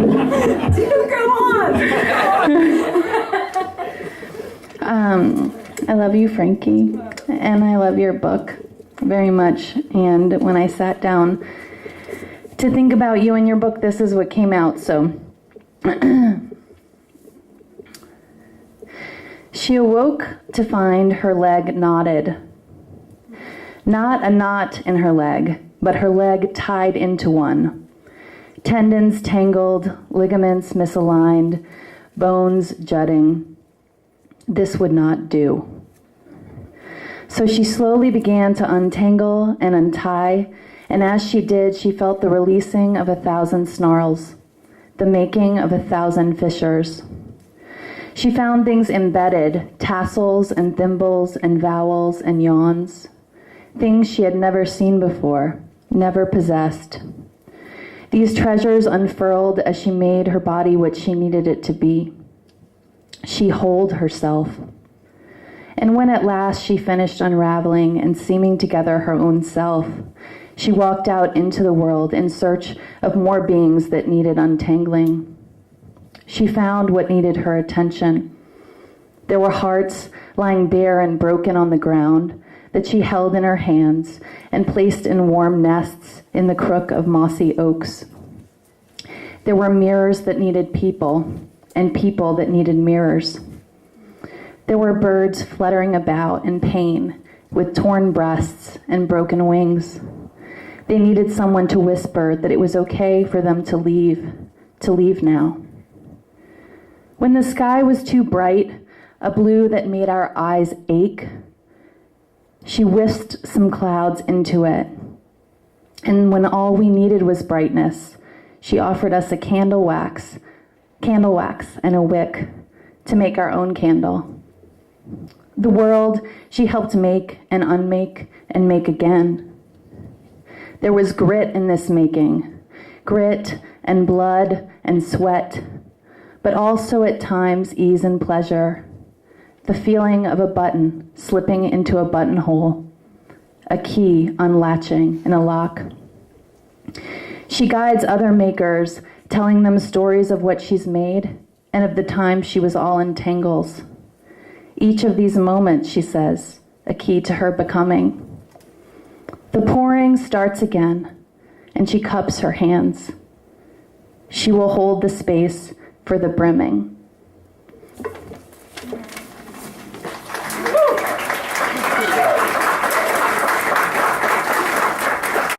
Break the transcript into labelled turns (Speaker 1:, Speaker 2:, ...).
Speaker 1: Do go on.
Speaker 2: I love you, Frankie, and I love your book very much. And when I sat down to think about you and your book, this is what came out. So she awoke to find her leg knotted. Not a knot in her leg, but her leg tied into one. Tendons tangled, ligaments misaligned, bones jutting. This would not do. So she slowly began to untangle and untie, and as she did, she felt the releasing of 1,000 snarls, the making of 1,000 fissures. She found things embedded, tassels and thimbles and vowels and yawns, things she had never seen before, never possessed. These treasures unfurled as she made her body what she needed it to be. She holed herself. And when at last she finished unraveling and seaming together her own self, she walked out into the world in search of more beings that needed untangling. She found what needed her attention. There were hearts lying bare and broken on the ground that she held in her hands and placed in warm nests in the crook of mossy oaks. There were mirrors that needed people, and people that needed mirrors. There were birds fluttering about in pain with torn breasts and broken wings. They needed someone to whisper that it was okay for them to leave now. When the sky was too bright, a blue that made our eyes ache, she whisked some clouds into it. And when all we needed was brightness, she offered us a candle wax and a wick to make our own candle. The world she helped make and unmake and make again. There was grit in this making, grit and blood and sweat, but also at times ease and pleasure, the feeling of a button slipping into a buttonhole, a key unlatching in a lock. She guides other makers, telling them stories of what she's made and of the time she was all in tangles. Each of these moments, she says, a key to her becoming. The pouring starts again, and she cups her hands. She will hold the space for the brimming.